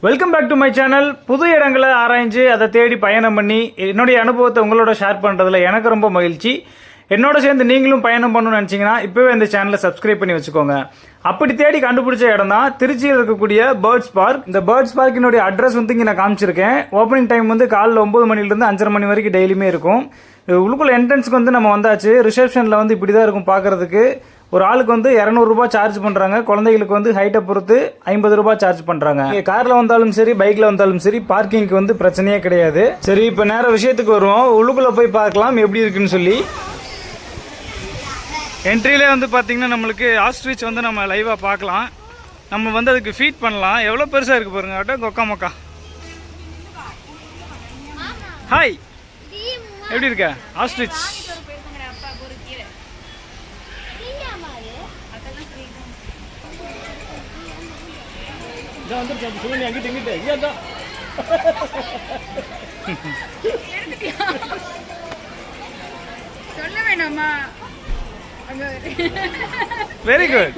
Welcome back to my channel. புது இடங்களை ஆராய்ஞ்சு அதை தேடி பயணம் பண்ணி என்னுடைய அனுபவத்தை உங்களோட ஷேர் பண்ணுறதுல எனக்கு ரொம்ப மகிழ்ச்சி. என்னோட சேர்ந்து நீங்களும் பயணம் பண்ணணும்னு நினச்சிங்கன்னா இப்போவே இந்த சேனலை சப்ஸ்கிரைப் பண்ணி வச்சுக்கோங்க. அப்படி தேடி கண்டுபிடிச்ச இடம் தான் திருச்சியில் இருக்கக்கூடிய பேர்ட்ஸ் பார்க். இந்த பேர்ட்ஸ் பார்க்கினுடைய அட்ரஸ் வந்து இங்கே நான் காமிச்சிருக்கேன். ஓப்பனிங் டைம் வந்து காலைல 9 மணிலேருந்து 5:30 மணி வரைக்கும் டெய்லியுமே இருக்கும். உள்ளுக்குள்ள என்ட்ரன்ஸுக்கு வந்து நம்ம வந்தாச்சு. ரிசப்ஷனில் வந்து இப்படி தான் இருக்கும் பார்க்குறதுக்கு. ஒரு ஆளுக்கு வந்து 200 ரூபாய் சார்ஜ் பண்ணுறாங்க. குழந்தைகளுக்கு வந்து ஹைட்டை பொறுத்து 50 ரூபாய் சார்ஜ் பண்ணுறாங்க. காரில் வந்தாலும் சரி, பைக்கில் வந்தாலும் சரி, பார்க்கிங்க்கு வந்து பிரச்சனையே கிடையாது. சரி, இப்போ நேர விஷயத்துக்கு வருவோம். உள்ளுக்குள்ளே போய் பார்க்கலாம் எப்படி இருக்குன்னு சொல்லி. என்ட்ரியிலே வந்து பார்த்தீங்கன்னா நம்மளுக்கு ஆஸ்ட்ரிச் வந்து நம்ம லைவாக பார்க்கலாம். நம்ம வந்து அதுக்கு ஃபீட் பண்ணலாம். எவ்வளோ பெருசாக இருக்குது பாருங்க. அட்ட கொக்கா மொக்கா. ஹாய், எப்படி இருக்க ஆஸ்ட்ரிச்? சொல்ல வேணாமா? வெரி குட்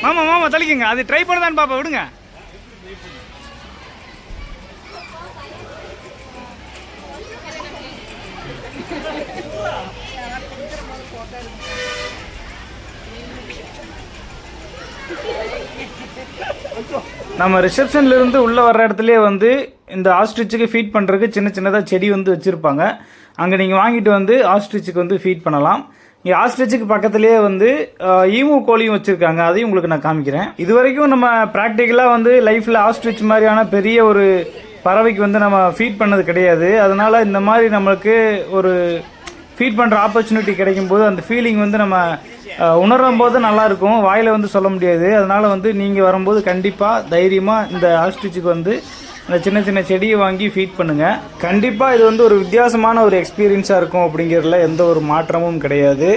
மாமா. மாமா தலிக்குங்க. அது ட்ரை பண்ணதான் பாப்பா, விடுங்க. நம்ம ரிசப்ஷன்ல இருந்து உள்ள வர்ற இடத்துலயே வந்து இந்த ஆஸ்ட்ரிச்சுக்கு ஃபீட் பண்றதுக்கு சின்ன சின்னதாக செடி வந்து வச்சிருப்பாங்க. அங்கே நீங்கள் வாங்கிட்டு வந்து ஆஸ்ட்ரிச்சுக்கு வந்து ஃபீட் பண்ணலாம். இங்கே ஆஸ்ட்ரிச்சுக்கு பக்கத்துலேயே வந்து ஈமு கோழியும் வச்சுருக்காங்க. அதையும் உங்களுக்கு நான் காமிக்கிறேன். இது வரைக்கும் நம்ம ப்ராக்டிக்கலாக வந்து லைஃப்பில் ஆஸ்ட்ரிச் மாதிரியான பெரிய ஒரு பறவைக்கு வந்து நம்ம ஃபீட் பண்ணது கிடையாது. அதனால் இந்த மாதிரி நம்மளுக்கு ஒரு ஃபீட் பண்ணுற ஆப்பர்ச்சுனிட்டி கிடைக்கும்போது அந்த ஃபீலிங் வந்து நம்ம உணரும் போது நல்லாயிருக்கும். வாயில் வந்து சொல்ல முடியாது. அதனால் வந்து நீங்கள் வரும்போது கண்டிப்பாக தைரியமாக இந்த ஆஸ்ட்ரிச்சுக்கு வந்து இந்த சின்ன சின்ன செடியை வாங்கி ஃபீட் பண்ணுங்கள். கண்டிப்பாக இது வந்து ஒரு வித்தியாசமான ஒரு எக்ஸ்பீரியன்ஸாக இருக்கும் அப்படிங்கிறதுல எந்த ஒரு மாற்றமும் கிடையாது.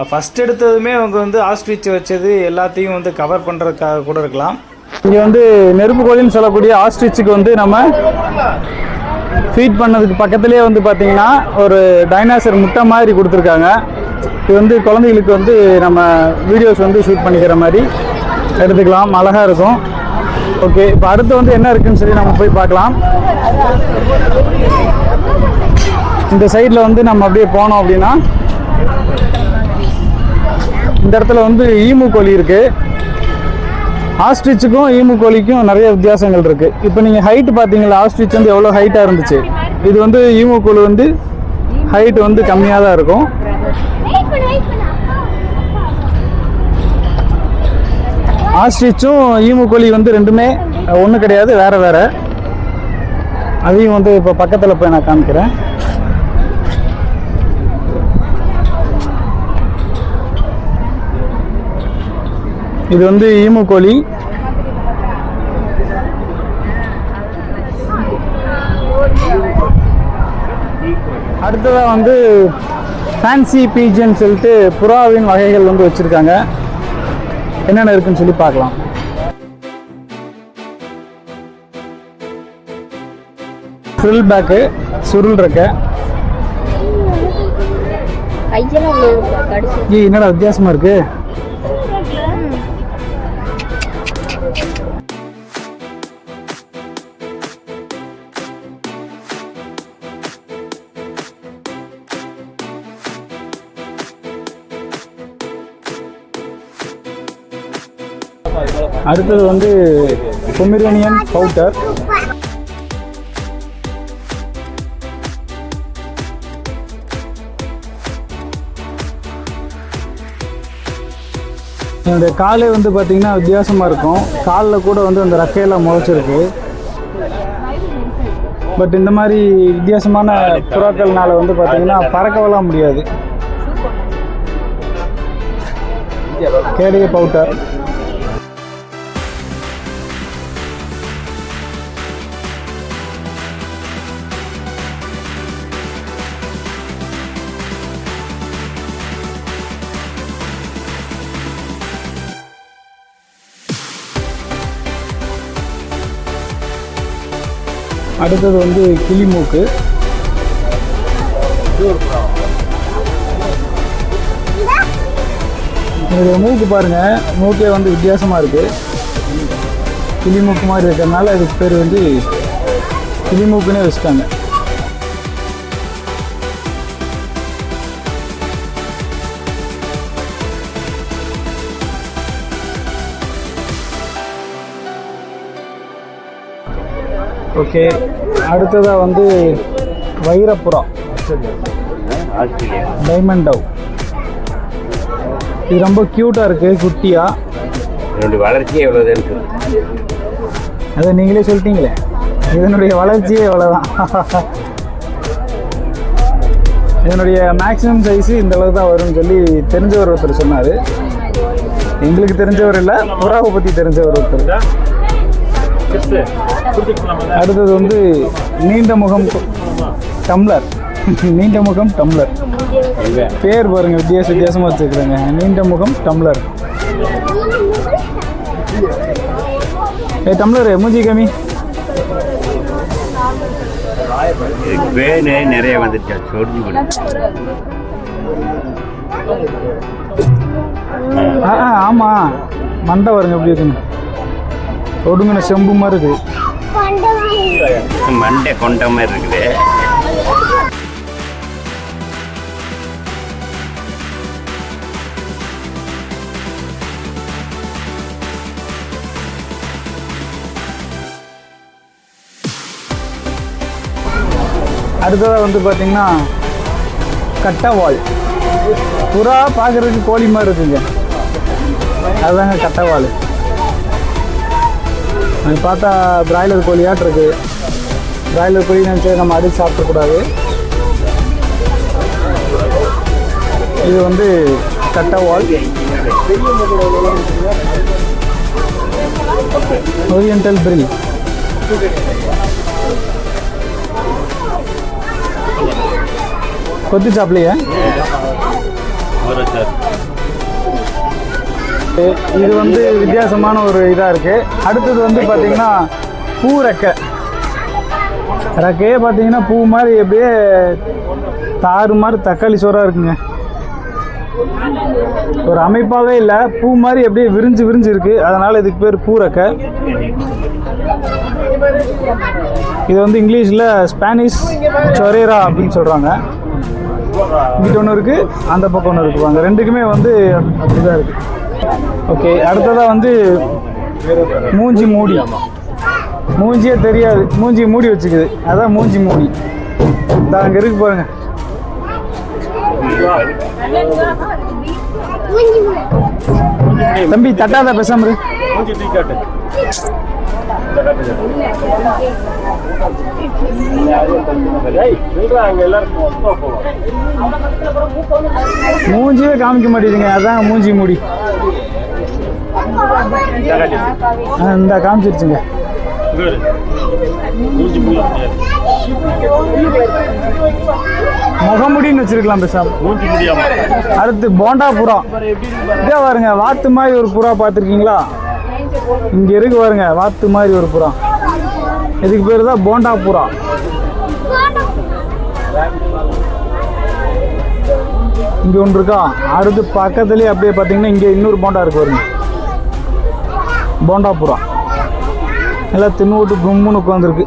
ஃபஸ்ட் எடுத்ததுமே அவங்க வந்து ஆஸ்ட்ரிச் வச்சது எல்லாத்தையும் வந்து கவர் பண்ணுறதுக்காக கூட இருக்கலாம். இங்கே வந்து நெருப்பு கோழின்னு சொல்லக்கூடிய ஆஸ்ட்ரிச்சுக்கு வந்து நம்ம ஃபீட் பண்ணதுக்கு பக்கத்துலேயே வந்து பார்த்திங்கன்னா ஒரு டைனாசர் முட்டை மாதிரி கொடுத்துருக்காங்க. இது வந்து குழந்தைகளுக்கு வந்து நம்ம வீடியோஸ் வந்து ஷூட் பண்ணிக்கிற மாதிரி எடுத்துக்கலாம். அழகாக இருக்கும். ஓகே, இப்போ அடுத்து வந்து என்ன இருக்குன்னு சொல்லி நம்ம போய் பார்க்கலாம். இந்த சைடில் வந்து நம்ம அப்படியே போனோம் அப்படின்னா இந்த இடத்துல வந்து ஈமு கோழி இருக்குது. ஆஸ்ட்ரிச்சுக்கும் ஈமு கோழிக்கும் நிறைய வித்தியாசங்கள் இருக்குது. இப்போ நீங்கள் ஹைட்டு பார்த்தீங்களா, ஆஸ்ட்ரிச் வந்து எவ்வளோ ஹைட்டாக இருந்துச்சு. இது வந்து ஈமு கோழி வந்து ஹைட் வந்து கம்மியாக தான் இருக்கும். ஆஸ்ட்ரிச்சும் ஈமு கோழி வந்து ரெண்டுமே ஒன்று கிடையாது, வேறு வேறு. அதையும் வந்து இப்போ பக்கத்தில் போய் நான் காமிக்கிறேன். இது வந்து ஈமு கோழி. அடுத்ததாக வந்து ஃபேன்சி பீஜன் சொல்லிட்டு புறாவின் வகைகள் வந்து வச்சுருக்காங்க. என்னென்ன இருக்குன்னு சொல்லி பார்க்கலாம். ஃப்ரில் பேக்கு, சுருள் இருக்க. என்னடா வித்தியாசமா இருக்கு. அடுத்தது வந்து பொமிரேனியன் பவுட்டர். இந்த காலே வந்து பார்த்தீங்கன்னா வித்தியாசமாக இருக்கும். காலில் கூட வந்து அந்த ரெக்கையெல்லாம் முளைச்சிருக்கு. பட் இந்த மாதிரி வித்தியாசமான புறாக்கள்னால வந்து பார்த்தீங்கன்னா பறக்கவெல்லாம் முடியாது. கேடிய பவுட்டர். அடுத்தது வந்து கிளிமூக்கு. இது மூக்கு பாருங்கள், மூக்கே வந்து வித்தியாசமாக இருக்குது. கிளிமூக்கு மாதிரி இருக்கிறதுனால இதுக்கு பேர் வந்து கிளிமூக்குன்னே வச்சுட்டாங்க. ஓகே, அடுத்ததாக வந்து வைரப்புறா, டைமண்ட் டவ். இது ரொம்ப க்யூட்டாக இருக்குது, குட்டியாக. என்னுடைய வளர்ச்சியே எவ்வளோதுன்னு அதை நீங்களே சொல்லிட்டீங்களே, இதனுடைய வளர்ச்சியே எவ்வளோதான். இதனுடைய மேக்ஸிமம் சைஸு இந்த அளவு தான் வரும்னு சொல்லி தெரிஞ்சவர் ஒருத்தர் சொன்னார். எங்களுக்கு தெரிஞ்சவர் இல்லை, புறாவை பற்றி தெரிஞ்சவர் ஒருத்தர். அடுத்தது வந்து நீண்ட முகம் டம்ளர். நீண்ட முகம் டம்ளர் பேர் பாருங்க, வித்தியாசமாக வச்சுருக்குறாங்க. நீண்ட முகம் டம்ளர். டம்ளர் மூஞ்சி கம்மி. நிறைய வந்துருச்சா சொரிஞ்சு ஆமாம், மண்டை வருங்க எப்படி இருக்குன்னு. ஒடுங்கின செம்பு மாதிரி இருக்குது, மண்டை கொண்ட மாதிரி இருக்குது. அடுத்ததாக வந்து பார்த்திங்கன்னா கட்டைவால். புறா பார்க்குறதுக்கு கோழி மாதிரி இருக்குங்க, அதுதாங்க கட்டைவால். அது பார்த்தா பிராய்லர் கோழியாட்டு இருக்கு. பிராய்லர் கோழி நினச்சி நம்ம அடித்து சாப்பிடக்கூடாது. இது வந்து கட்டைவால், ஓரியண்டல் பிரில். கொத்து சாப்பிட்லையே. இது வந்து வித்தியாசமான ஒரு இதாக இருக்குது. அடுத்தது வந்து பார்த்திங்கன்னா பூ ரெக்கை. ரெக்கையே பார்த்தீங்கன்னா பூ மாதிரி அப்படியே தாறு மாதிரி தக்காளி சோறாக இருக்குங்க. ஒரு அமைப்பாகவே இல்லை, பூ மாதிரி அப்படியே விரிஞ்சு விரிஞ்சு இருக்குது, அதனால் இதுக்கு பேர் பூ ரெக்கை. இது வந்து இங்கிலீஷில் ஸ்பானிஷ் சொரேரா அப்படின்னு சொல்கிறாங்க. இங்கிட்ட ஒன்று இருக்குது, அந்த பக்கம் ஒன்று இருக்குவாங்க. ரெண்டுக்குமே வந்து இதாக இருக்குது. ஓகே, அடுத்ததாக வந்து மூஞ்சி மூடி. மூஞ்சியே தெரியாது, மூஞ்சி மூடி வச்சுக்குது, அதான் மூஞ்சி மூடி. இந்த அங்கே இருக்கு பாருங்க. தம்பி தட்டாத பேசாம இரு. மூஞ்சியே காமிக்க மாட்டேங்குதுங்க, அதான் மூஞ்சி மூடி. இந்த காமிச்சிருச்சுங்க. முகமுடின்னு வச்சிருக்கலாம் பேசாம. அடுத்து போண்டா புறா. இதே பாருங்க, வாத்து மாதிரி ஒரு புறா பார்த்துருக்கீங்களா? இங்க இருக்கு பாருங்க, வாத்து மாதிரி ஒரு புறா. இதுக்கு பேர் தான் போண்டா புறா. இங்க ஒன்று இருக்கா. அடுத்து பக்கத்துலேயே அப்படியே பார்த்தீங்கன்னா இங்கே இன்னொரு போண்டா இருக்கு பாருங்க, போண்டா புறா. எல்லாம் தின்னு கும்முன்னு உட்காந்துருக்கு.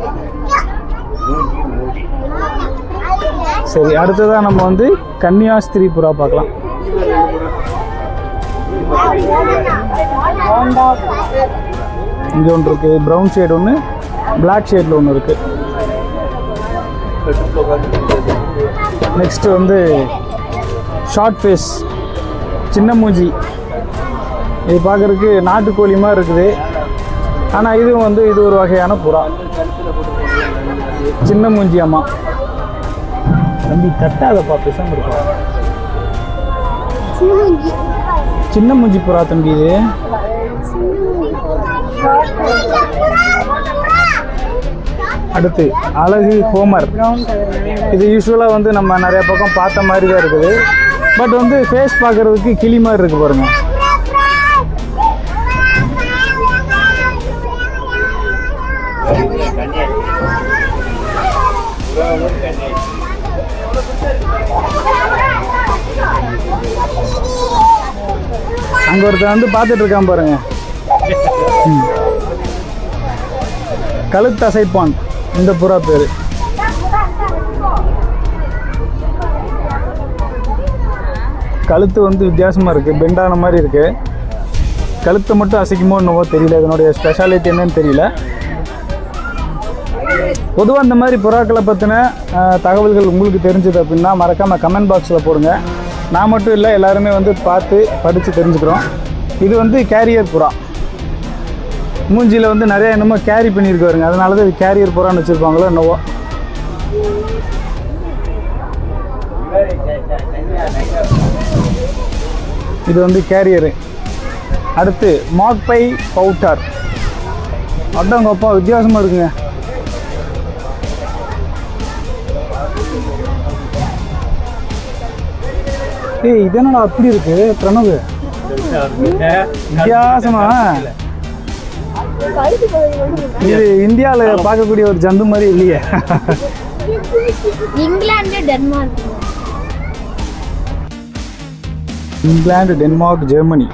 சரி, அடுத்ததான் நம்ம வந்து கன்னியாஸ்திரி புறா பார்க்கலாம். இங்கே ஒன்று இருக்கு, ப்ரௌன் ஷேட் ஒன்று, பிளாக் ஷேடில் ஒன்று இருக்கு. நெக்ஸ்ட் வந்து ஷார்ட் ஃபேஸ், சின்ன மூஞ்சி. இது பார்க்குறதுக்கு நாட்டுக்கோழி மாதிரி இருக்குது, ஆனால் இதுவும் வந்து இது ஒரு வகையான புறா. சின்ன மூஞ்சி. அம்மா தம்பி தட்டாதப்பா, பேசாம இருக்கா. சின்ன மூஞ்சி புறா தம்பி. இது அடுத்து அழகு ஹோமர். இது யூஸ்வலாக வந்து நம்ம நிறைய பக்கம் பார்த்த மாதிரி தான் இருக்குது, பட் வந்து ஃபேஸ் பார்க்குறதுக்கு கிளி மாதிரி இருக்கு பாருங்க. அங்கே ஒருத்தர் வந்து பார்த்துட்டு இருக்கான் பாருங்க. கழுத்து அசைப்பான் இந்த புறா பேர். கழுத்து வந்து வித்தியாசமாக இருக்குது, பெண்டான மாதிரி இருக்குது. கழுத்தை மட்டும் அசைக்குமோ என்னவோ தெரியல, இதனுடைய ஸ்பெஷாலிட்டி என்னன்னு தெரியல. பொதுவாக இந்த மாதிரி புறாக்களை பற்றின தகவல்கள் உங்களுக்கு தெரிஞ்சது அப்படின்னா மறக்காமல் கமெண்ட் பாக்ஸில் போடுங்க. நான் மட்டும் இல்லை, எல்லாருமே வந்து பார்த்து படித்து தெரிஞ்சுக்கிறோம். இது வந்து கேரியர் புறா. மூஞ்சியில் வந்து நிறைய என்னமோ கேரி பண்ணியிருக்கு வருங்க, அதனால தான் இது கேரியர் புறான்னு வச்சுருப்பாங்களோ என்னவோ. இது வந்து கேரியரு. அடுத்து மாக்பை பவுட்டர். அடங்கப்பா வித்தியாசமாக இருக்குங்க. ஏய் இது என்னடா அப்படி இருக்கு பிரணவு, வித்தியாசமா. இது இந்தியாவில் பார்க்கக்கூடிய ஒரு ஜந்து மாதிரி இல்லையே. England, Denmark, Germany.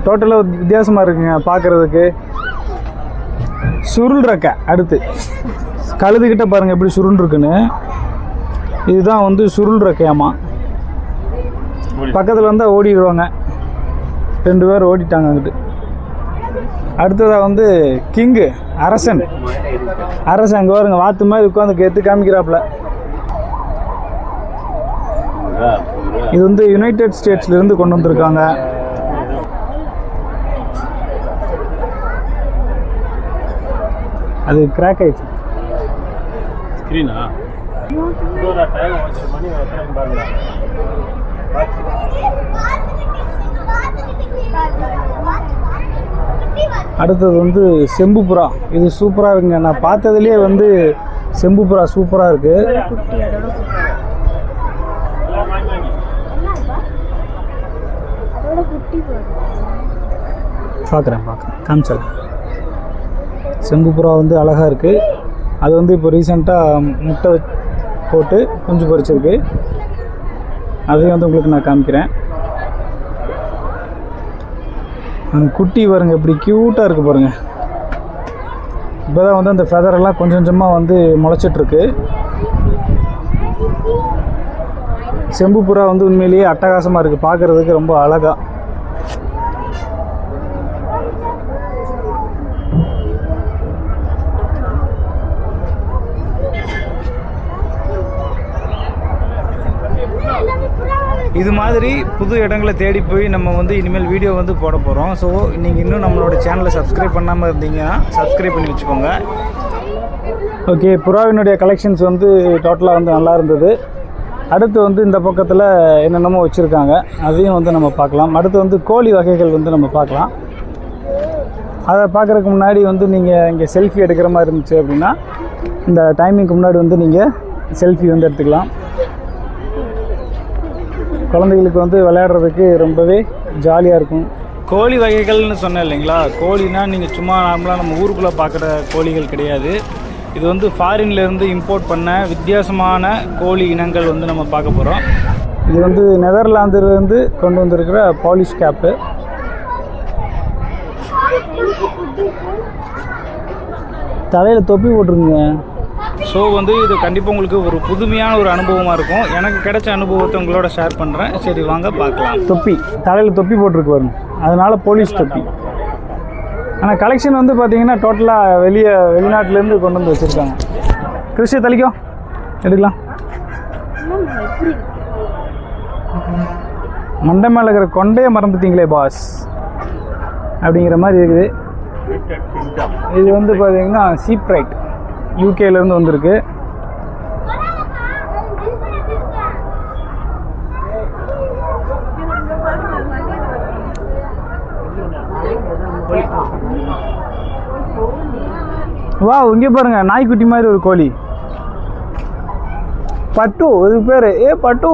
டோட்டலாக வித்தியாசமாக இருக்குங்க பார்க்குறதுக்கு. சுருள் ரெக்கை. அடுத்து கழுதுகிட்ட பாருங்கள் எப்படி சுருள் இருக்குன்னு. இதுதான் வந்து சுருள் ரெக்கையாமா. பக்கத்தில் வந்தால் ஓடிடுவாங்க. 2 பேர் ஓடிட்டாங்க அங்கிட்டு. அடுத்ததாக வந்து கிங்கு, அரசன். அரசன் அங்கே வருங்க, வாத்து மாதிரி உட்காந்து எடுத்து காமிக்கிறாப்புல. இது வந்து யுனைடெட் ஸ்டேட்ஸ்லேருந்து கொண்டு வந்திருக்காங்க. அது கிராக் ஆயிடுச்சு. அடுத்தது வந்து செம்பு புறா. இது சூப்பராக இருக்குங்க. நான் பார்த்ததுலேயே வந்து செம்பு புறா சூப்பராக இருக்குது. பார்க்குறேன் காமிச்சல். செம்பு புறா வந்து அழகாக இருக்குது. அது வந்து இப்போ ரீசெண்டாக முட்டை போட்டு குஞ்சு பொரிச்சிருக்கு. அதையும் வந்து உங்களுக்கு நான் காமிக்கிறேன். அந்த குட்டி பாருங்க எப்படி க்யூட்டாக இருக்குது பாருங்கள். இப்போ தான் வந்து அந்த ஃபெதரெல்லாம் கொஞ்சம் கொஞ்சமாக வந்து முளைச்சிட்ருக்கு. செம்பு புறா வந்து உண்மையிலேயே அட்டகாசமாக இருக்குது, பார்க்குறதுக்கு ரொம்ப அழகாக. இது மாதிரி புது இடங்களை தேடி போய் நம்ம வந்து இனிமேல் வீடியோ வந்து போட போகிறோம். ஸோ நீங்கள் இன்னும் நம்மளோட சேனலை சப்ஸ்கிரைப் பண்ணாமல் இருந்தீங்கன்னா சப்ஸ்கிரைப் பண்ணி வச்சுக்கோங்க. ஓகே, புறாவினுடைய கலெக்ஷன்ஸ் வந்து டோட்டலாக வந்து நல்லா இருந்தது. அடுத்து வந்து இந்த பக்கத்தில் என்னென்னமோ வச்சுருக்காங்க, அதையும் வந்து நம்ம பார்க்கலாம். அடுத்து வந்து கோழி வகைகள் வந்து நம்ம பார்க்கலாம். அதை பார்க்குறதுக்கு முன்னாடி வந்து நீங்கள் இங்கே செல்ஃபி எடுக்கிற மாதிரி இருந்துச்சு அப்படின்னா இந்த டைமிங்க்கு முன்னாடி வந்து நீங்கள் செல்ஃபி வந்து எடுத்துக்கலாம். குழந்தைகளுக்கு வந்து விளையாடுறதுக்கு ரொம்பவே ஜாலியாக இருக்கும். கோழி வகைகள்னு சொன்னேன் இல்லைங்களா, கோழினா நீங்கள் சும்மா நார்மலாக நம்ம ஊருக்குள்ளே பார்க்குற கோழிகள் கிடையாது. இது வந்து ஃபாரின்லேருந்து இம்போர்ட் பண்ண வித்தியாசமான கோழி இனங்கள் வந்து நம்ம பார்க்க போகிறோம். இது வந்து நெதர்லாந்துலேருந்து கொண்டு வந்திருக்கிற பாலிஷ் கேப்பு. தலையில் தொப்பி போட்டிருக்குங்க. ஸோ வந்து இது கண்டிப்பாக உங்களுக்கு ஒரு புதுமையான ஒரு அனுபவமாக இருக்கும். எனக்கு கிடைச்ச அனுபவத்தை உங்களோட ஷேர் பண்ணுறேன். சரி வாங்க பார்க்கலாம். தொப்பி, தலையில் தொப்பி போட்டிருக்கு பாருங்க, அதனால் போலீஸ் தொப்பி. ஆனால் கலெக்ஷன் வந்து பார்த்தீங்கன்னா டோட்டலாக வெளிநாட்டிலேருந்து கொண்டு வந்து வச்சுருக்காங்க. கிறிஸ்டிய தலிக்கும் எடுக்கலாம். மண்டை மேலே இருக்கிற கொண்டையை மறந்துட்டீங்களே பாஸ் அப்படிங்கிற மாதிரி இருக்குது. இது வந்து பார்த்தீங்கன்னா சீப்ரைட், யூகேலேருந்து வந்திருக்கு. வா இங்கே பாருங்க, நாய்க்குட்டி மாதிரி ஒரு கோழி. பட்டு, இது பேர். பட்டு,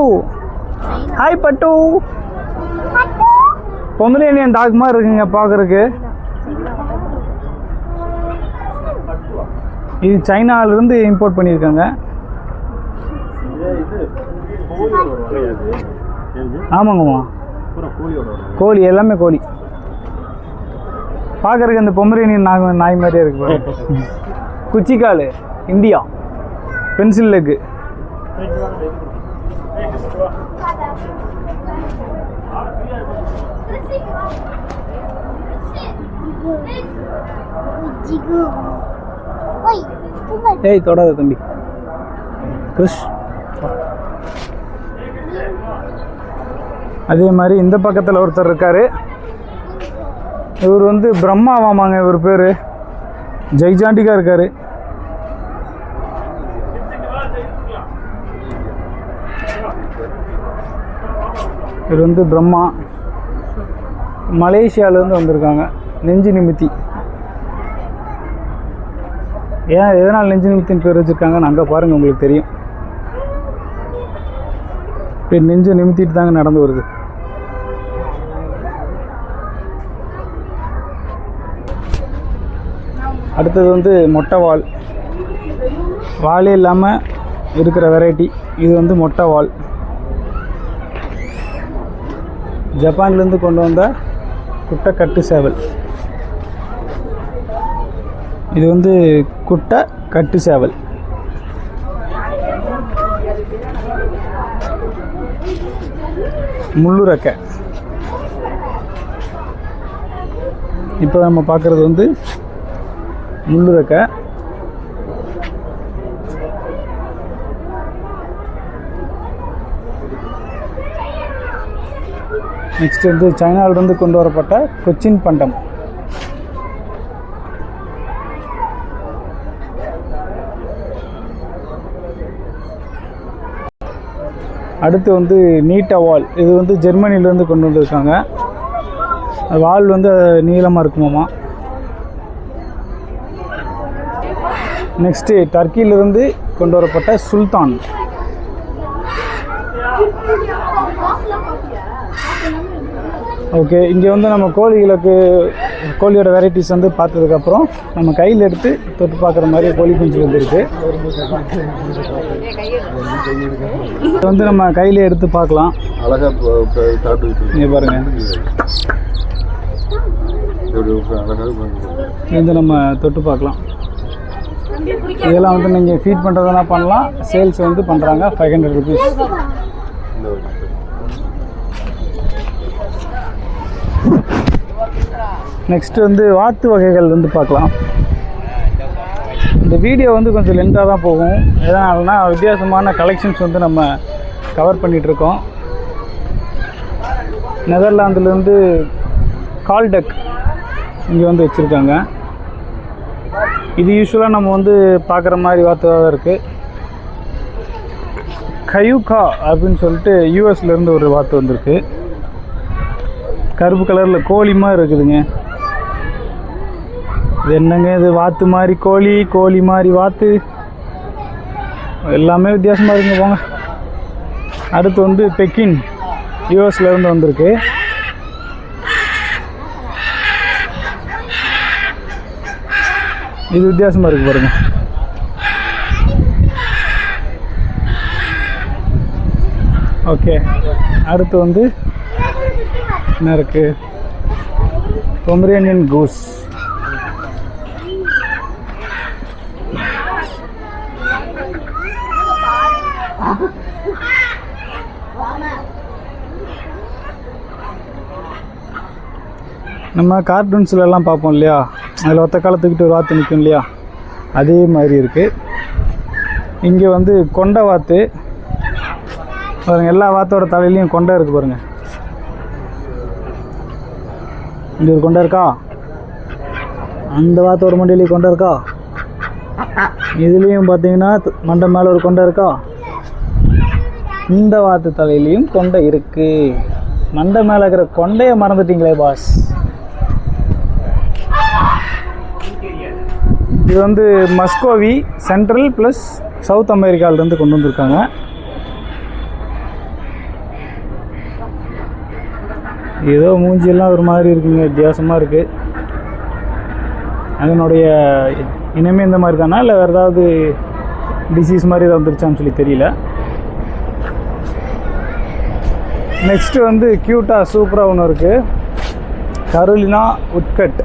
ஹாய் பட்டு. பொமரேனியன் டாக் மாதிரி இருக்குங்க பார்க்குறதுக்கு. இது சைனாவிலிருந்து இம்போர்ட் பண்ணியிருக்காங்க. ஆமாங்கம்மா, கோழி எல்லாமே கோழி. பார்க்கறதுக்கு அந்த பொமரேனியன் நாய் மாதிரியே இருக்கு பாருங்க. குச்சிக்கால் இந்தியா, பென்சில் லெக்கு. ஏய் தொடாத தம்பி கிறிஷ். அதே மாதிரி இந்த பக்கத்தில் ஒருத்தர் இருக்காரு. இவர் வந்து பிரம்மாவாமாங்க. இவர் பேர் ஜெய்ஜாண்டிக்காக இருக்கார். இவர் வந்து பிரம்மா, மலேசியாவிலேருந்து வந்திருக்காங்க. நெஞ்சு நிமித்தி. ஏன் எதனால் நெஞ்சு நிமித்தின்னு பேர் வச்சுருக்காங்கன்னு அங்கே பாருங்கள், உங்களுக்கு தெரியும். இப்போ நெஞ்சு நிமித்திட்டு தாங்க நடந்து வருது. அடுத்தது வந்து மொட்டை வால். வாலே இல்லாமல் இருக்கிற வெரைட்டி இது வந்து மொட்டை வால். ஜப்பான்லேருந்து கொண்டு வந்த குட்டை கட்டு சேவல். இது வந்து குட்டை கட்டு சேவல். முள்ளுரக்கை. இப்போ நம்ம பார்க்குறது வந்து முள்ளுரக்கை. நெக்ஸ்ட் வந்து சைனாவிலிருந்து கொண்டு வரப்பட்ட கொச்சின் பண்டம். அடுத்து வந்து நீட்டா வால். இது வந்து ஜெர்மனிலேருந்து கொண்டு வந்திருக்காங்க. வால் வந்து நீளமாக இருக்குமாமா. நெக்ஸ்ட்டு டர்க்கியிலிருந்து கொண்டு வரப்பட்ட சுல்தான். ஓகே, இங்கே வந்து நம்ம கோழியோட வெரைட்டிஸ் வந்து பார்த்ததுக்கப்புறம் நம்ம கையில் எடுத்து தொட்டு பார்க்குற மாதிரி கோழி குஞ்சு வந்துருக்கு. இது வந்து நம்ம கையில் எடுத்து பார்க்கலாம். இங்கே பாருங்கள், இது வந்து நம்ம தொட்டு பார்க்கலாம். இதெல்லாம் வந்து நீங்கள் ஃபீட் பண்ணுறதுனா பண்ணலாம். சேல்ஸ் வந்து பண்ணுறாங்க 500 rupees. நெக்ஸ்ட் வந்து வாத்து வகைகள் வந்து பார்க்கலாம். இந்த வீடியோ வந்து கொஞ்சம் லென்த்தாக தான் போகும். எதனாலனா வித்தியாசமான கலெக்ஷன்ஸ் வந்து நம்ம கவர் பண்ணிகிட்ருக்கோம். நெதர்லாந்துலேருந்து கால்டக் இங்கே வந்து வச்சுருக்காங்க. இது யூஸ்வலாக நம்ம வந்து பார்க்குற மாதிரி வார்த்தை தான் இருக்குது. கயூகா அப்படின்னு சொல்லிட்டு யூஎஸ்லேருந்து ஒரு வார்த்தை வந்திருக்கு. கருப்பு கலரில் கோழி மாதிரி இருக்குதுங்க. இது என்னங்க இது? வாத்து மாதிரி கோழி, கோழி மாதிரி வாத்து, எல்லாமே வித்தியாசமாக இருக்குங்க போங்க. அடுத்து வந்து பெக்கின் யூஎஸ்லேருந்து வந்திருக்கு. இது வித்தியாசமாக இருக்குது பாருங்க. ஓகே, அடுத்து வந்து என்ன இருக்குது? Pomeranian goose. நம்ம கார்ட்டூன்ஸ்லாம் பார்ப்போம் இல்லையா, அதில் ஒத்த காலத்துக்கிட்டு ஒரு வாத்து நிற்கும் இல்லையா, அதே மாதிரி இருக்குது. இங்கே வந்து கொண்டை வாத்து பாருங்கள். எல்லா வாத்தோட தலையிலையும் கொண்டை இருக்குது பாருங்கள். இங்கே ஒரு கொண்டை இருக்கா, அந்த வாத்தோட மண்டையிலேயும் கொண்டை இருக்கா, இதுலேயும் பார்த்தீங்கன்னா மண்டை மேலே ஒரு கொண்டை இருக்கா, இந்த வாத்து தலையிலையும் கொண்டை இருக்குது. மண்டை மேலே இருக்கிற கொண்டையை மறந்துட்டீங்களே பாஸ். இது வந்து மஸ்கோவி, சென்ட்ரல் ப்ளஸ் சவுத் அமெரிக்காவிலேருந்து கொண்டு வந்திருக்காங்க. ஏதோ மூஞ்சியெல்லாம் ஒரு மாதிரி இருக்குங்க, வித்தியாசமாக இருக்குது. அதனுடைய இனமே இந்த மாதிரி தானா இல்லை வேறு ஏதாவது டிசீஸ் மாதிரி ஏதாவது வந்துருச்சான்னு சொல்லி தெரியல. நெக்ஸ்ட்டு வந்து க்யூட்டாக சூப்பராக ஒன்று இருக்குது, கரோலினா உட்கட்.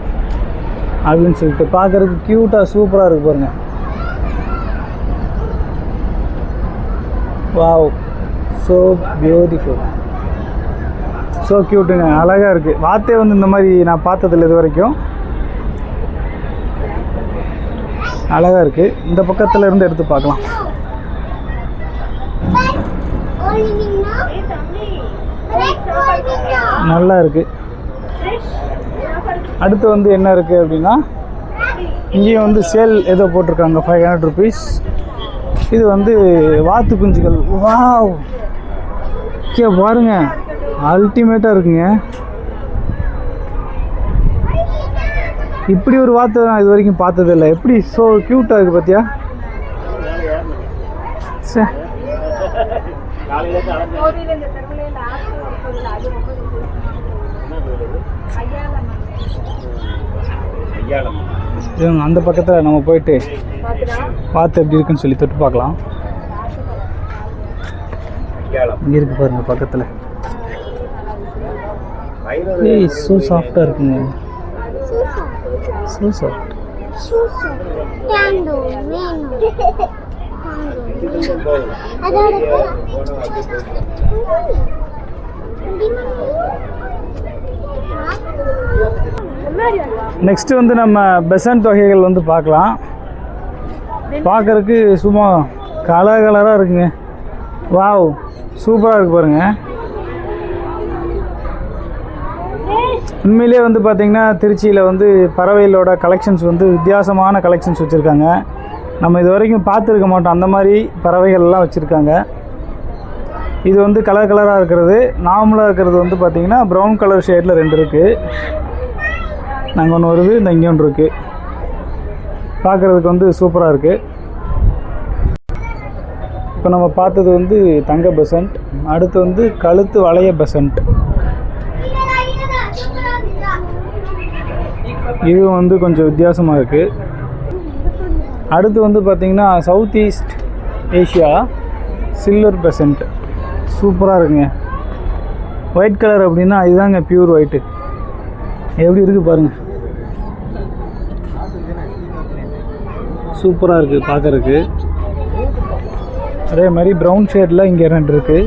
அப்படின்னு சொல்லிட்டு பார்க்குறதுக்கு க்யூட்டாக சூப்பராக இருக்குது பாருங்கள். வாவ், ஸோ பியூட்டிஃபுல், ஸோ க்யூட்டுங்க, அழகாக இருக்குது. வாத்தே வந்து இந்த மாதிரி நான் பார்த்ததில்ல இது வரைக்கும். அழகாக இருக்குது. இந்த பக்கத்தில் இருந்து எடுத்து பார்க்கலாம். நல்லா இருக்குது. அடுத்து வந்து என்ன இருக்குது அப்படின்னா, இங்கேயும் வந்து சேல் ஏதோ போட்டிருக்காங்க 500 rupees. இது வந்து வாத்து குஞ்சுகள். வாவ், பாருங்க, அல்டிமேட்டாக இருக்குங்க. இப்படி ஒரு வாத்து நான் இது வரைக்கும் பார்த்ததில்லை. எப்படி ஸோ க்யூட்டாக இருக்குது பார்த்தியா? சே, அந்த பக்கத்தில் நம்ம போயிட்டு பார்த்து எப்படி இருக்குன்னு சொல்லி தொட்டு பார்க்கலாம். இங்கே இருக்கு பாருங்க பக்கத்தில். ஏய், ஸோ சாஃப்டாக இருக்குங்க. So soft. நெக்ஸ்ட் வந்து நம்ம பெசன்ட் வகைகள் வந்து பார்க்கலாம். பார்க்கறதுக்கு சும்மா கலராக இருக்குங்க. வாவ், சூப்பராக இருக்கு பாருங்க. உண்மையிலே வந்து பார்த்திங்கன்னா திருச்சியில் வந்து பறவைகளோட கலெக்ஷன்ஸ் வந்து வித்தியாசமான கலெக்ஷன்ஸ் வச்சுருக்காங்க. நம்ம இது வரைக்கும் பார்த்துருக்க மாட்டோம், அந்த மாதிரி பறவைகள்லாம் வச்சுருக்காங்க. இது வந்து கலராக இருக்கிறது. நார்மலாக இருக்கிறது வந்து பார்த்திங்கன்னா ப்ரௌன் கலர் ஷேடில் 2 இருக்குது. நாங்கள் ஒன்று வருது, இந்த இங்கே ஒன்று இருக்குது. பார்க்குறதுக்கு வந்து சூப்பராக இருக்குது. இப்போ நம்ம பார்த்தது வந்து தங்க பெசன்ட். அடுத்து வந்து கழுத்து வளைய பெசன்ட். இது வந்து கொஞ்சம் வித்தியாசமாக இருக்குது. அடுத்து வந்து பார்த்திங்கன்னா south east Asia silver pheasant. சூப்பராக இருக்குங்க. ஒயிட் கலர் அப்படின்னா இதுதாங்க பியூர் ஒயிட்டு. எப்படி இருக்குது பாருங்கள், சூப்பராக இருக்குது பார்க்குறதுக்கு. அதே மாதிரி ப்ரௌன் ஷேடில் இங்கே 2 இருக்குது.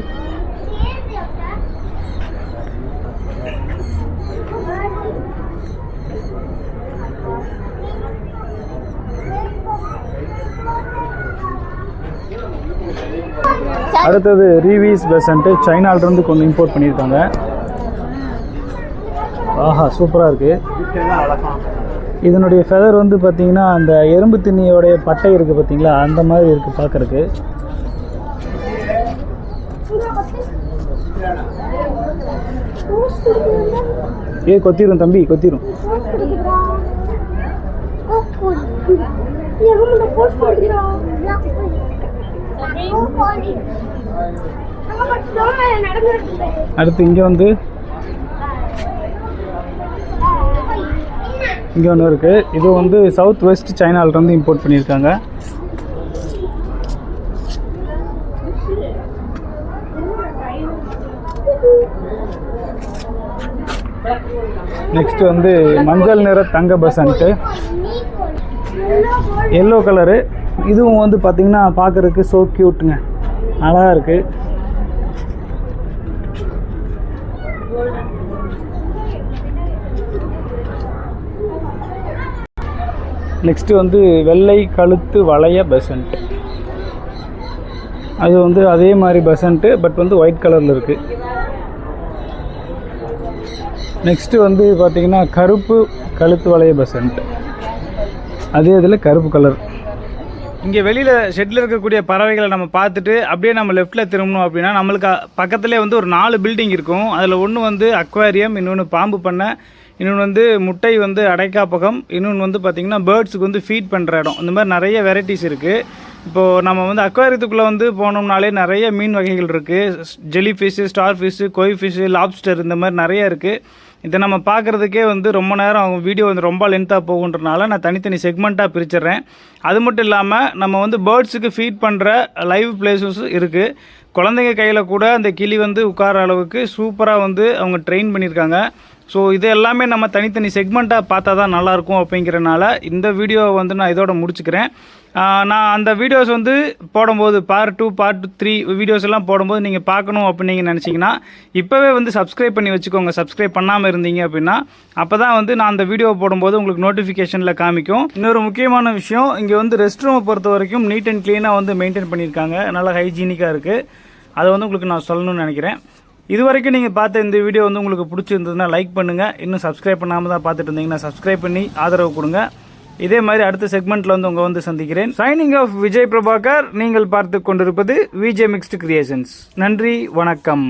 அடுத்தது ரீவீஸ் பெசன்ட்டு. சைனாலிருந்து கொண்டு இம்போர்ட் பண்ணியிருக்காங்க. ஆஹா, சூப்பராக இருக்குது. இதனுடைய ஃபெதர் வந்து பார்த்திங்கன்னா அந்த எறும்பு திண்ணியோடைய பட்டை இருக்குது பார்த்திங்களா, அந்த மாதிரி இருக்குது பார்க்குறக்கு. கொத்திரும் தம்பி, கொத்திரும். அடுத்து இங்கே வந்து இங்கே ஒன்று இருக்குது. இது வந்து சவுத் வெஸ்ட் சைனாலிருந்து இம்போர்ட் பண்ணியிருக்காங்க. நெக்ஸ்ட் வந்து மஞ்சள் நிற தங்க பெசன்ட்டு, எல்லோ கலரு. இதுவும் வந்து பார்த்திங்கன்னா பார்க்குறதுக்கு ஸோ க்யூட்டுங்க, அழகாக இருக்குது. நெக்ஸ்ட்டு வந்து வெள்ளை கழுத்து வளைய பெசன்ட். அது வந்து அதே மாதிரி பெசன்ட்டு, பட் வந்து ஒயிட் கலரில் இருக்குது. நெக்ஸ்ட்டு வந்து பார்த்திங்கன்னா கருப்பு கழுத்து வளைய பெசன்ட். அதே இதில் கருப்பு கலர். இங்கே வெளியில் ஷெட்டில் இருக்கக்கூடிய பறவைகளை நம்ம பார்த்துட்டு அப்படியே நம்ம லெஃப்ட்டில் திரும்பணும் அப்படின்னா நம்மளுக்கு பக்கத்துலேயே வந்து ஒரு 4 பில்டிங் இருக்கும். அதில் ஒன்று வந்து அக்வாரியம், இன்னொன்று பாம்பு பண்ணை, இன்னொன்று வந்து முட்டை வந்து அடைக்காப்பகம், இன்னொன்று வந்து பார்த்திங்கன்னா பேர்ட்ஸுக்கு வந்து ஃபீட் பண்ணுற இடம். இந்த மாதிரி நிறைய வெரைட்டிஸ் இருக்குது. இப்போது நம்ம வந்து அக்வாரியத்துக்குள்ளே வந்து போனோம்னாலே நிறைய மீன் வகைகள் இருக்குது. Jelly fish, star fish, koi fish, lobster இந்த மாதிரி நிறைய இருக்குது. இதை நம்ம பார்க்குறதுக்கே வந்து ரொம்ப நேரம் அவங்க வீடியோ வந்து ரொம்ப லென்த்தாக போகுன்றனால நான் தனித்தனி செக்மெண்ட்டாக பிரிச்சிடுறேன். அது மட்டும் இல்லாமல் நம்ம வந்து பேர்ட்ஸுக்கு ஃபீட் பண்ணுற லைவ் பிளேசஸ் இருக்குது. குழந்தைங்க கையில் கூட அந்த கிளி வந்து உட்கார அளவுக்கு சூப்பராக வந்து அவங்க ட்ரெயின் பண்ணியிருக்காங்க. ஸோ இது எல்லாமே நம்ம தனித்தனி செக்மெண்ட்டாக பார்த்தா தான் நல்லாயிருக்கும் அப்படிங்கிறனால இந்த வீடியோவை வந்து நான் இதோட முடிச்சுக்கிறேன். நான் அந்த வீடியோஸ் வந்து போடும்போது பார்ட் 2 பார்ட் 3 வீடியோஸ் எல்லாம் போடும்போது நீங்கள் பார்க்கணும் அப்படின்னு நீங்கள் நினச்சிங்கன்னா இப்போவே வந்து சப்ஸ்கிரைப் பண்ணி வச்சுக்கோங்க. சப்ஸ்கிரைப் பண்ணாமல் இருந்தீங்க அப்படின்னா அப்போ தான் வந்து நான் அந்த வீடியோ போடும்போது உங்களுக்கு நோட்டிஃபிகேஷனில் காமிக்கும். இன்னொரு முக்கியமான விஷயம், இங்கே வந்து ரெஸ்ட் ரூமை பொறுத்த வரைக்கும் நீட் அண்ட் க்ளீனாக வந்து மெயின்டைன் பண்ணியிருக்காங்க. நல்லா ஹைஜீனிக்காக இருக்குது. அதை வந்து உங்களுக்கு நான் சொல்லணும்னு நினைக்கிறேன். இது வரைக்கும் நீங்கள் பார்த்த இந்த வீடியோ வந்து உங்களுக்கு பிடிச்சிருந்ததுன்னா லைக் பண்ணுங்கள். இன்னும் சப்ஸ்கிரைப் பண்ணாமல் தான் பார்த்துட்டு இருந்தீங்கன்னா சப்ஸ்கிரைப் பண்ணி ஆதரவு கொடுங்க. இதே மாதிரி அடுத்த செக்மெண்ட்டில் வந்து உங்கள் வந்து சந்திக்கிறேன். Signing off Vijay Prabhakar. நீங்கள் பார்த்து கொண்டிருப்பது விஜய் மிக்ஸ்டு கிரியேஷன்ஸ். நன்றி, வணக்கம்.